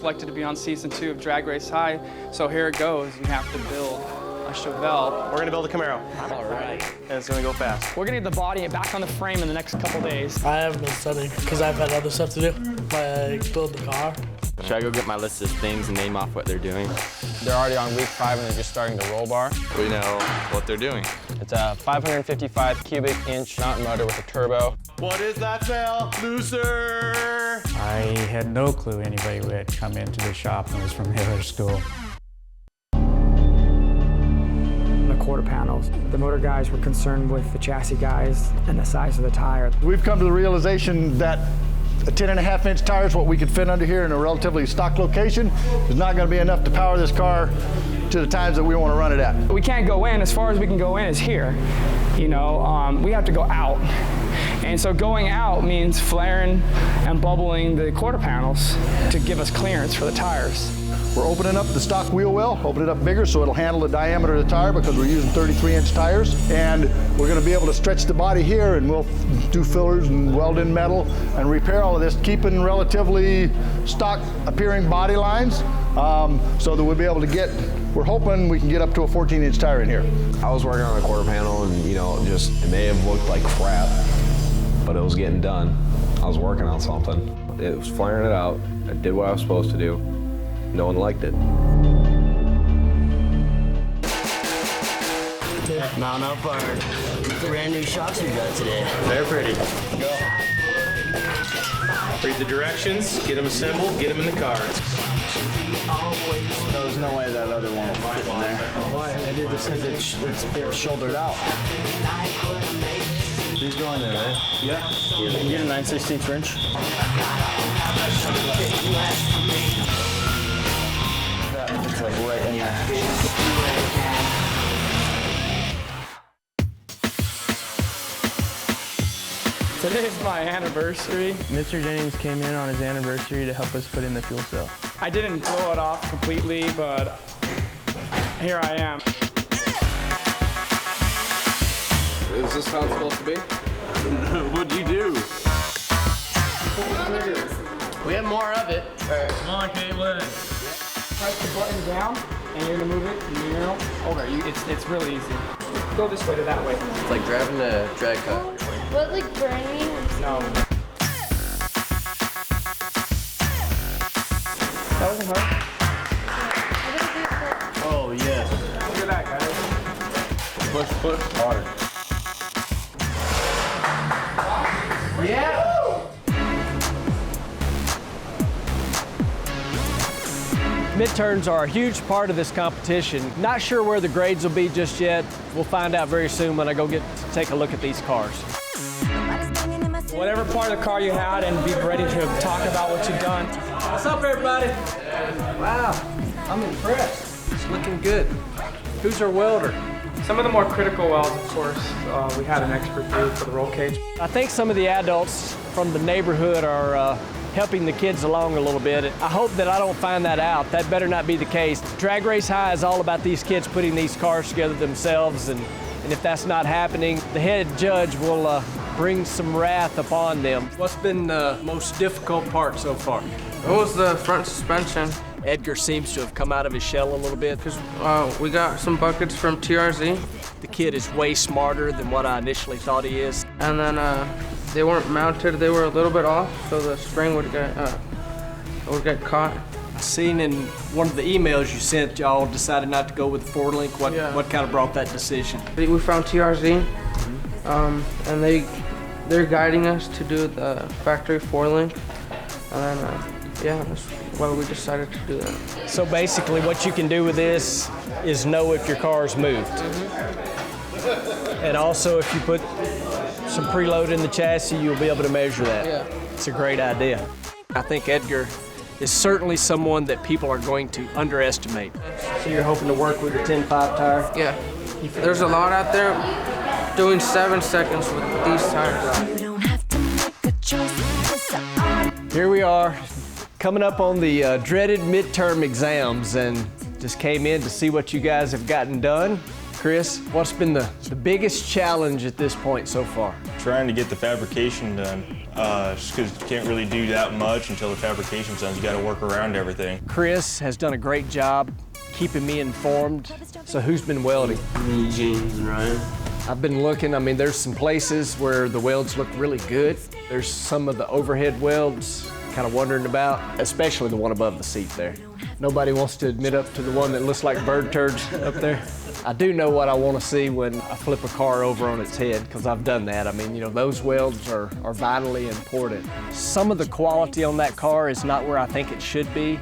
selected to be on season 2 of Drag Race High. So here it goes. You have to build a Chevelle. We're gonna build a Camaro. All right. And it's gonna go fast. We're gonna get the body back on the frame in the next couple days. I haven't been studying because I've had other stuff to do, like build the car. Should I go get my list of things and name off what they're doing? They're already on week 5 and they're just starting to roll bar. We know what they're doing. It's a 555 cubic inch mountain motor with a turbo. What is that, Phil? Looser! I had no clue anybody would come into the shop and was from Miller School. The quarter panels. The motor guys were concerned with the chassis guys and the size of the tire. We've come to the realization that a 10.5-inch tire is what we could fit under here in a relatively stock location. Is not going to be enough to power this car to the times that we want to run it at. We can't go in. As far as we can go in is here. You know, we have to go out. And so going out means flaring and bubbling the quarter panels to give us clearance for the tires. We're opening up the stock wheel well, open it up bigger so it'll handle the diameter of the tire because we're using 33-inch tires. And we're going to be able to stretch the body here and we'll do fillers and weld in metal and repair all of this, keeping relatively stock appearing body lines so that we'll be able to get, we're hoping we can get up to a 14-inch tire in here. I was working on a quarter panel and, you know, it may have looked like crap, but it was getting done. I was working on something. It was flaring it out. I did what I was supposed to do. No one liked it. Mount up our brand new shocks we got today. They're pretty. Go. Read the directions, get them assembled, get them in the car. There's no way that other one will fit in there. Why? I did this because it's shouldered out. These go in there, right? Yeah. You can get a 9/16 French. It's like right in there. Today's my anniversary. Mr. Jennings came in on his anniversary to help us put in the fuel cell. I didn't blow it off completely, but here I am. Is this how it's supposed to be? What'd you do? We have more of it. Come on, Caitlin. Press the button down and you're going to move it, you know, over. It's really easy. Go this way to that way. It's like driving a drag car. What, like burning? No. That wasn't hard. Oh, yes. Look at that, guys. Push hard. Yeah! Midterms are a huge part of this competition. Not sure where the grades will be just yet. We'll find out very soon when I go take a look at these cars. Whatever part of the car you had and be ready to talk about what you've done. What's up, everybody? Wow, I'm impressed. It's looking good. Who's our welder? Some of the more critical welds, of course, we had an expert do for the roll cage. I think some of the adults from the neighborhood are helping the kids along a little bit. I hope that I don't find that out. That better not be the case. Drag Race High is all about these kids putting these cars together themselves, and if that's not happening, the head judge will bring some wrath upon them. What's been the most difficult part so far? It was the front suspension. Edgar seems to have come out of his shell a little bit. Because we got some buckets from TRZ. The kid is way smarter than what I initially thought he is. And then they weren't mounted, they were a little bit off, so the spring would get caught. I seen in one of the emails you sent, y'all decided not to go with the 4-link. What kind of brought that decision? We found TRZ, and they're guiding us to do the factory 4-link, and then yeah, that's why we decided to do that. So basically what you can do with this is know if your car's moved. And also if you put some preload in the chassis, you'll be able to measure that. Yeah. It's a great idea. I think Edgar is certainly someone that people are going to underestimate. So you're hoping to work with a 10.5 tire? Yeah. There's a lot out there doing 7 seconds with these tires. Here we are, coming up on the dreaded midterm exams, and just came in to see what you guys have gotten done. Chris, what's been the biggest challenge at this point so far? Trying to get the fabrication done. just because you can't really do that much until the fabrication's done. You got to work around everything. Chris has done a great job keeping me informed. So who's been welding? Me, James, and Ryan. I've been looking. I mean, there's some places where the welds look really good. There's some of the overhead welds kind of wondering about, especially the one above the seat there. Nobody wants to admit up to the one that looks like bird turds up there. I do know what I want to see when I flip a car over on its head, because I've done that. I mean, you know, those welds are vitally important. Some of the quality on that car is not where I think it should be,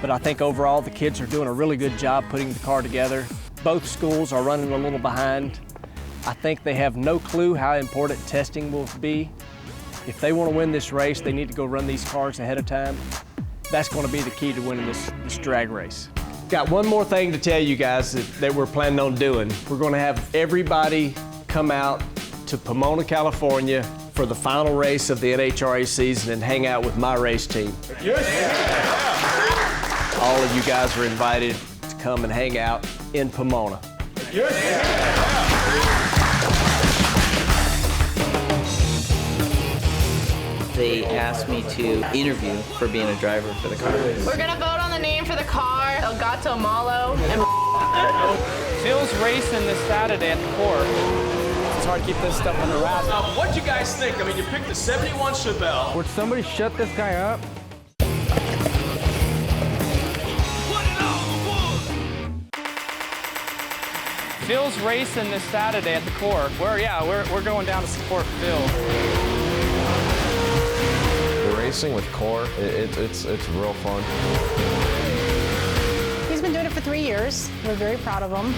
but I think overall the kids are doing a really good job putting the car together. Both schools are running a little behind. I think they have no clue how important testing will be. If they want to win this race, they need to go run these cars ahead of time. That's going to be the key to winning this drag race. Got one more thing to tell you guys that we're planning on doing. We're going to have everybody come out to Pomona, California for the final race of the NHRA season and hang out with my race team. Yes. All of you guys are invited to come and hang out in Pomona. Yes. They asked me to interview for being a driver for the car. We're gonna vote on the name for the car, El Gato Malo. Phil's racing this Saturday at the court. It's hard to keep this stuff under wraps. What'd you guys think? I mean, you picked the 71 Chevelle. Would somebody shut this guy up? Phil's racing this Saturday at the court. We're going down to support Phil. Racing with Core, it's real fun. He's been doing it for 3 years. We're very proud of him.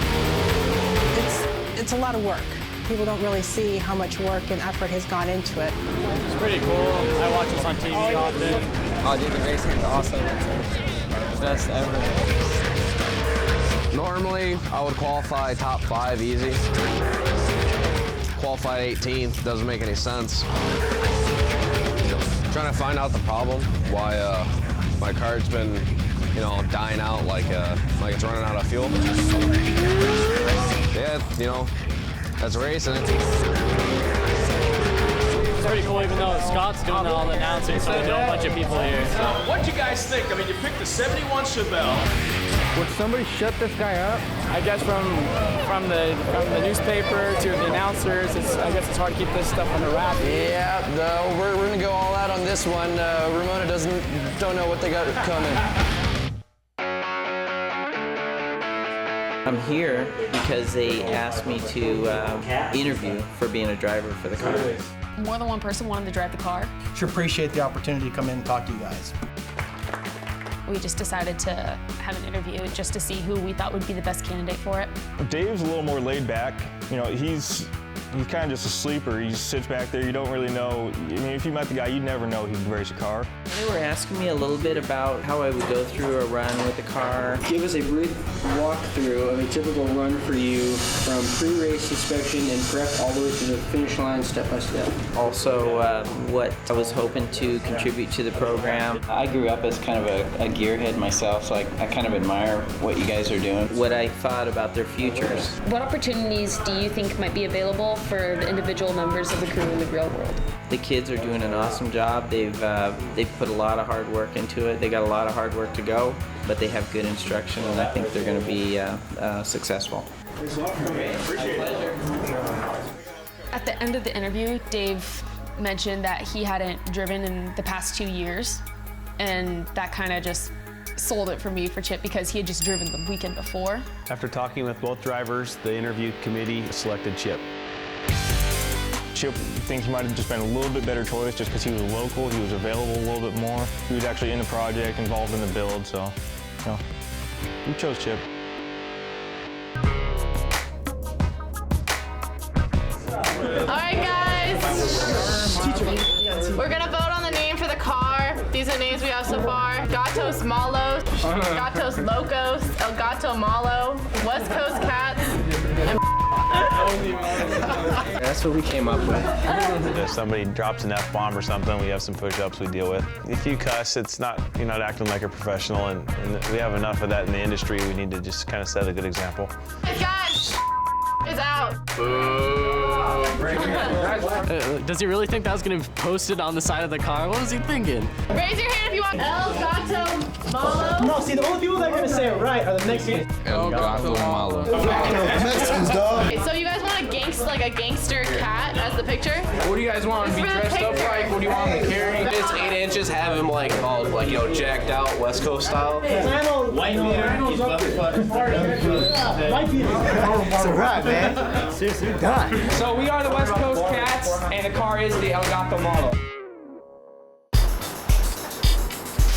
It's a lot of work. People don't really see how much work and effort has gone into it. It's pretty cool. I watch this on TV often. Oh, dude, the racing is awesome. It's the best ever. Normally, I would qualify top 5 easy. Qualified 18th, doesn't make any sense. Trying to find out the problem, why my car's been, you know, dying out like it's running out of fuel. Yeah, you know, that's racing. It's pretty cool, even though Scott's doing all the announcing, so there's a bunch of people here. What'd you guys think? I mean, you picked the 71 Chevelle. Would somebody shut this guy up? I guess from the newspaper to the announcers, I guess it's hard to keep this stuff under wraps. Yeah, we're gonna go all out on this one. Romana don't know what they got coming. I'm here because they asked me to interview for being a driver for the car. More than one person wanted to drive the car. Sure appreciate the opportunity to come in and talk to you guys. We just decided to have an interview just to see who we thought would be the best candidate for it. Dave's a little more laid back. You know, he's kind of just a sleeper. He just sits back there. You don't really know. I mean, if you met the guy, you'd never know he'd race a car. They were asking me a little bit about how I would go through a run with the car. Give us a brief walkthrough of a typical run for you from pre-race inspection and prep all the way to the finish line step by step. Also, what I was hoping to contribute to the program. I grew up as kind of a gearhead myself, so I kind of admire what you guys are doing. What I thought about their futures. What opportunities do you think might be available for the individual members of the crew in the real world? The kids are doing an awesome job. They've put a lot of hard work into it. They got a lot of hard work to go, but they have good instruction, and I think they're going to be successful. At the end of the interview, Dave mentioned that he hadn't driven in the past 2 years, and that kind of just sold it for me for Chip because he had just driven the weekend before. After talking with both drivers, the interview committee selected Chip. Chip thinks he might have just been a little bit better choice just because he was local, he was available a little bit more. He was actually in the project, involved in the build, so, you know, we chose Chip. All right, guys. We're gonna vote on the name for the car. These are the names we have so far. Gatos Malos, Gatos Locos, El Gato Malo, West Coast Cats, and That's what we came up with. If somebody drops an F-bomb or something, we have some push-ups we deal with. If you cuss, it's not, you're not acting like a professional, and we have enough of that in the industry. We need to just kind of set a good example. guys. is out. Does he really think that was going to be posted on the side of the car? What was he thinking? Raise your hand if you want El Gato Malo. No, see, the only people that are going to say it right are the Mexicans. El Gato Malo. Mexicans, dog. Okay, so you guys want a gangster cat as the picture? What do you guys want to be dressed up like? What do you want him to carry? It's 8 inches, have him like all like, you know, jacked out West Coast style. White beater. White beater. It's a wrap, man. Seriously, you're done. So we are the West Coast Cats, and the car is the El Gato Malo.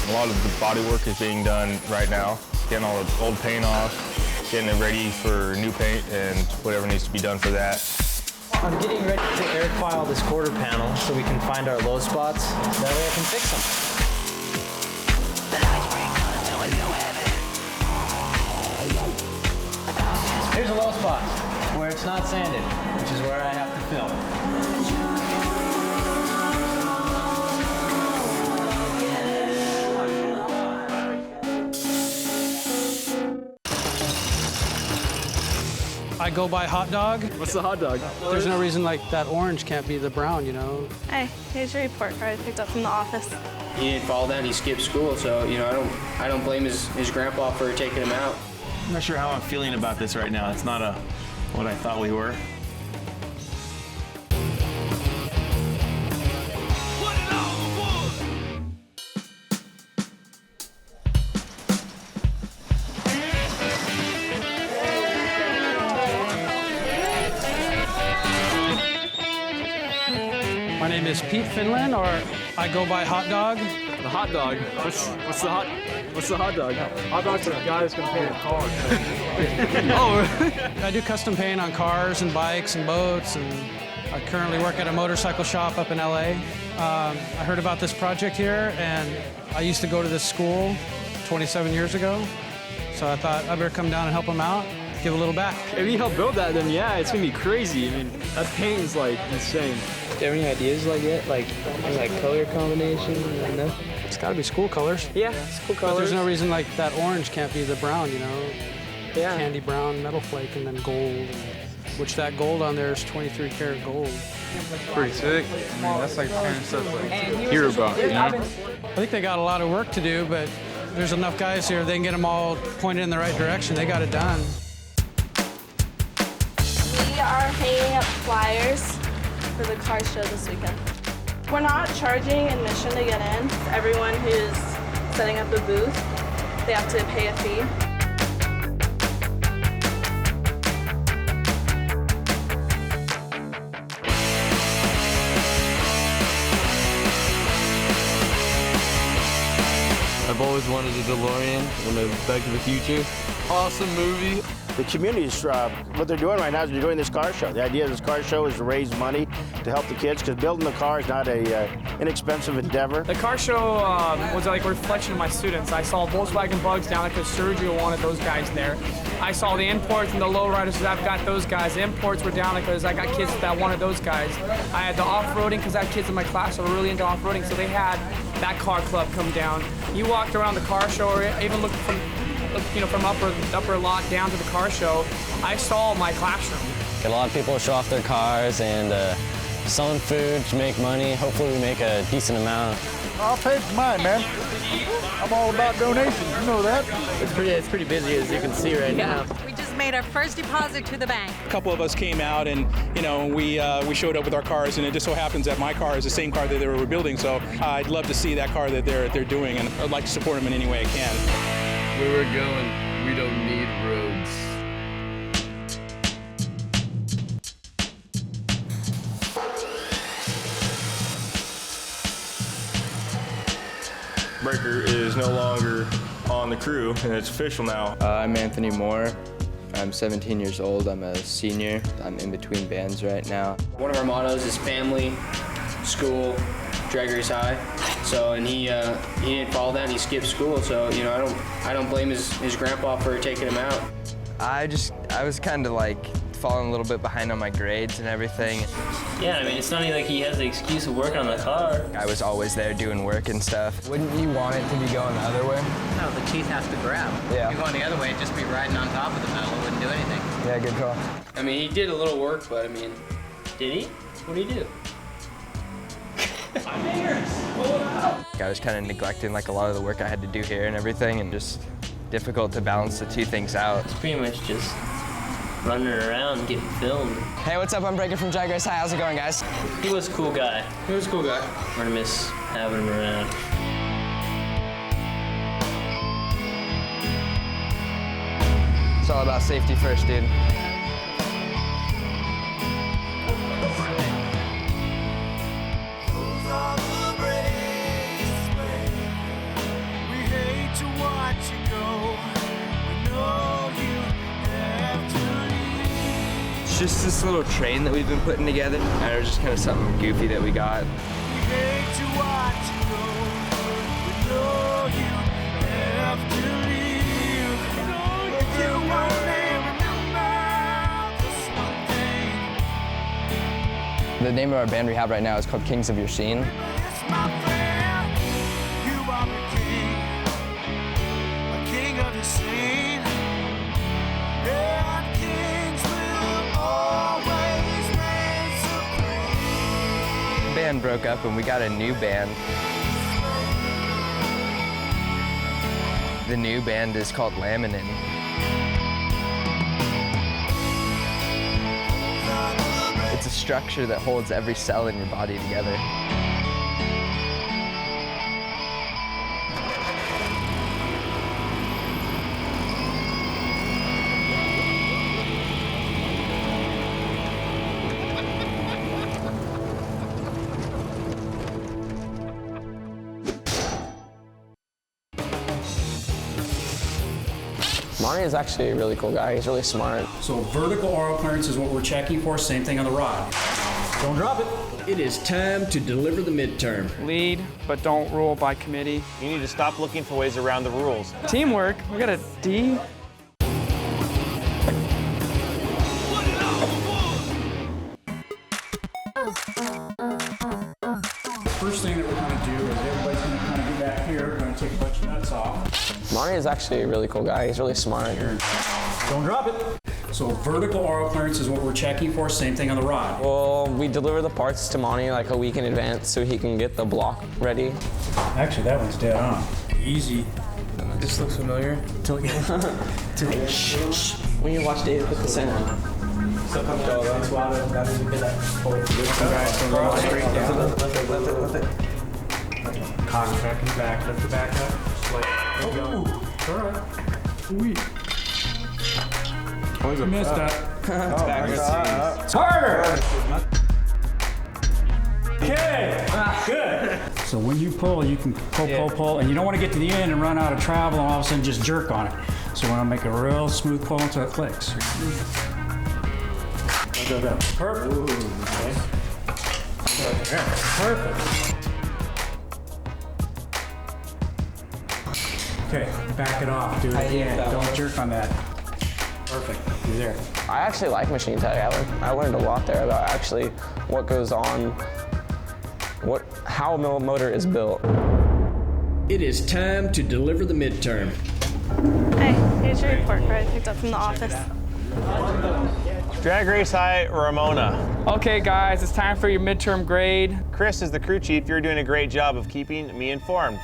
A lot of the body work is being done right now, getting all the old paint off, getting it ready for new paint and whatever needs to be done for that. I'm getting ready to air file this quarter panel so we can find our low spots. That way I can fix them. Here's a low spot where it's not sanded, which is where I have to film. I go by hot dog. What's the hot dog? There's no reason like that orange can't be the brown, you know? Hey, here's your report card I picked up from the office. He didn't fall down, he skipped school, so, you know, I don't blame his grandpa for taking him out. I'm not sure how I'm feeling about this right now. It's not what I thought we were. My name is Pete Finland, or I go by hot dog. The hot dog. What's the hot dog? Hot dog's the guy that's gonna paint a car. Oh, I do custom paint on cars and bikes and boats, and I currently work at a motorcycle shop up in LA. I heard about this project here, and I used to go to this school 27 years ago, so I thought I better come down and help them out, give a little back. If you help build that, then yeah, it's gonna be crazy. I mean, that paint is like insane. Do you have any ideas like it? Like color combination? No? It's gotta be school colors. Yeah, school But colors. there's no reason like that orange can't be the brown, you know? Yeah. Candy brown, metal flake, and then gold. Which that gold on there is 23 karat gold. Pretty sick. I mean, that's like kind of stuff like hear about, you know? I think they got a lot of work to do, but there's enough guys here, they can get them all pointed in the right direction. They got it done. We are hanging up flyers for the car show this weekend. We're not charging admission to get in. Everyone who's setting up the booth, they have to pay a fee. I've always wanted a DeLorean. When I was Back to the Future. Awesome movie. The community is, what they're doing right now is they're doing this car show. The idea of this car show is to raise money to help the kids, because building a car is not a inexpensive endeavor. The car show was like a reflection of my students. I saw Volkswagen Bugs down because Sergio wanted those guys there. I saw the imports and the lowriders because I've got those guys. The imports were down because I got kids that wanted those guys. I had the off-roading because I had kids in my class that were really into off-roading, so they had that car club come down. You walked around the car show or even looked from upper lot down to the car show, I saw my classroom. Get a lot of people to show off their cars and selling food to make money. Hopefully we make a decent amount. I'll pay for mine, man. I'm all about donations, you know that. It's pretty busy, as you can see right now. We just made our first deposit to the bank. A couple of us came out and, you know, we showed up with our cars, and it just so happens that my car is the same car that they were building, so I'd love to see that car that they're doing, and I'd like to support them in any way I can. Where we're going, we don't need roads. Breaker is no longer on the crew, and it's official now. I'm Anthony Moore. I'm 17 years old. I'm a senior. I'm in between bands right now. One of our mottos is family, school, drag race high. So, and he didn't fall down, he skipped school. So, you know, I don't blame his grandpa for taking him out. I was kind of like fallen a little bit behind on my grades and everything. Yeah, I mean, it's not like he has the excuse of working on the car. I was always there doing work and stuff. Wouldn't you want it to be going the other way? No, the teeth have to grab. Yeah. If you're going the other way, it'd just be riding on top of the metal. It wouldn't do anything. Yeah, good call. I mean, he did a little work, but I mean... Did he? What did he do? I was kind of neglecting like a lot of the work I had to do here and everything, and just difficult to balance the two things out. It's pretty much just running around, getting filmed. Hey, what's up? I'm Breaker from Jag Race High. How's it going, guys? He was a cool guy. He was a cool guy. We're gonna miss having him around. It's all about safety first, dude. It's just this little train that we've been putting together, and it was just kind of something goofy that we got. The name of our band we have right now is called Kings of Your Scene. The band broke up and we got a new band. The new band is called Laminin. It's a structure that holds every cell in your body together. Monty is actually a really cool guy. He's really smart. So vertical oil clearance is what we're checking for. Same thing on the rod. Don't drop it. It is time to deliver the midterm. Lead, but don't rule by committee. You need to stop looking for ways around the rules. Teamwork, we got a D. First thing that we're going to do is everybody's going to kind of get back here. We're going to take a bunch of nuts off. Monty is actually a really cool guy. He's really smart. Don't drop it. So vertical oil clearance is what we're checking for. Same thing on the rod. Well, we deliver the parts to Monty like a week in advance so he can get the block ready. Actually, that one's dead on. Easy. This looks familiar. When you watch David put this in. So come down. That's why that is a bit Lift it. Cock back and back. Lift the back up. There you go. All right. Sweet. You missed that. It's harder. Okay. Good. So when you pull, you can pull, and you don't want to get to the end and run out of travel and all of a sudden just jerk on it. So we want to make a real smooth pull until it clicks. Go. Perfect. Ooh, okay. Perfect. Okay, back it off. Do it again. Don't jerk on that. Perfect. You're there. I actually like machine tech. I learned a lot there about actually what goes on, how a motor is built. It is time to deliver the midterm. Hey, here's your report card I picked up from the office. Drag Race High, Ramona. Okay, guys, it's time for your midterm grade. Chris is the crew chief. You're doing a great job of keeping me informed.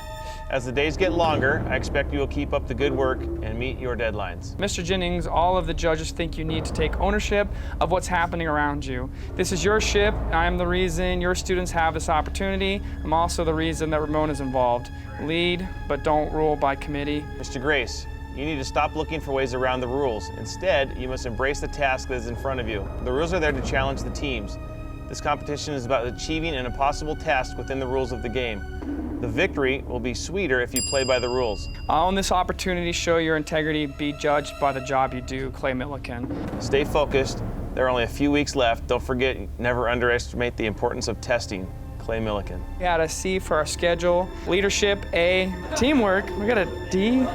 As the days get longer, I expect you will keep up the good work and meet your deadlines. Mr. Jennings, all of the judges think you need to take ownership of what's happening around you. This is your ship. I am the reason your students have this opportunity. I'm also the reason that Ramona's involved. Lead, but don't rule by committee. Mr. Grace, you need to stop looking for ways around the rules. Instead, you must embrace the task that is in front of you. The rules are there to challenge the teams. This competition is about achieving an impossible task within the rules of the game. The victory will be sweeter if you play by the rules. On this opportunity, show your integrity, be judged by the job you do. Clay Milliken. Stay focused. There are only a few weeks left. Don't forget, never underestimate the importance of testing. Clay Milliken. We got a C for our schedule. Leadership, A. Teamwork, we got a D.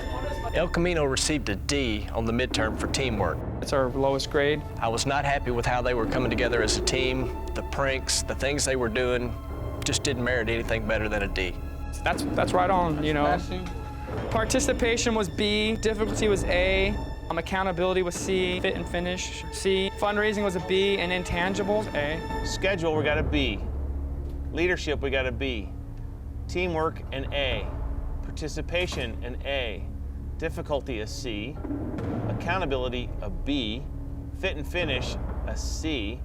El Camino received a D on the midterm for teamwork. It's our lowest grade. I was not happy with how they were coming together as a team. The pranks, the things they were doing, just didn't merit anything better than a D. That's right on, you know. Participation was B, difficulty was A, accountability was C, fit and finish C, fundraising was a B, and intangibles A. Schedule, we got a B. Leadership, we got a B. Teamwork, an A. Participation, an A. Difficulty, a C. Accountability, a B. Fit and finish, a C.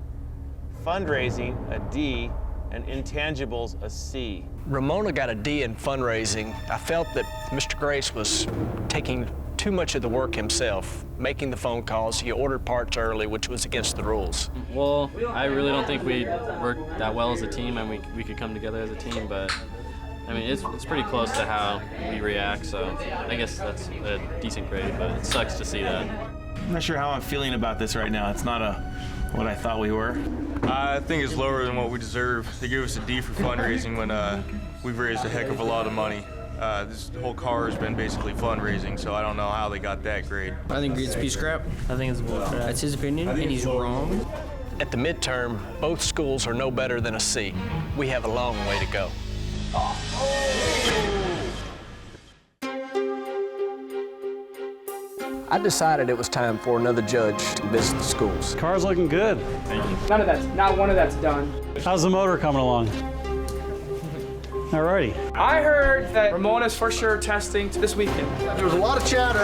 Fundraising, a D. And intangibles, a C. Romana got a D in fundraising. I felt that Mr. Grace was taking too much of the work himself, making the phone calls. He ordered parts early, which was against the rules. Well, I really don't think we worked that well as a team, and we could come together as a team, but I mean, it's pretty close to how we react, so I guess that's a decent grade, but it sucks to see that. I'm not sure how I'm feeling about this right now. It's not what I thought we were. I think it's lower than what we deserve. They gave us a D for fundraising when we've raised a heck of a lot of money. This whole car has been basically fundraising, so I don't know how they got that grade. I think it's B scrap. I think it's bull crap. That's his opinion, and he's wrong. At the midterm, both schools are no better than a C. We have a long way to go. I decided it was time for another judge to visit the schools. Car's looking good. Thank you. Not one of that's done. How's the motor coming along? Alrighty. I heard that Ramona's for sure testing this weekend. There's a lot of chatter,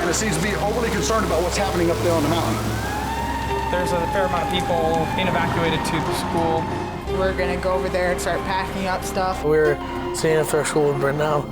and it seems to be overly concerned about what's happening up there on the mountain. There's a fair amount of people being evacuated to the school. We're gonna go over there and start packing up stuff. We're seeing if our school would burn down.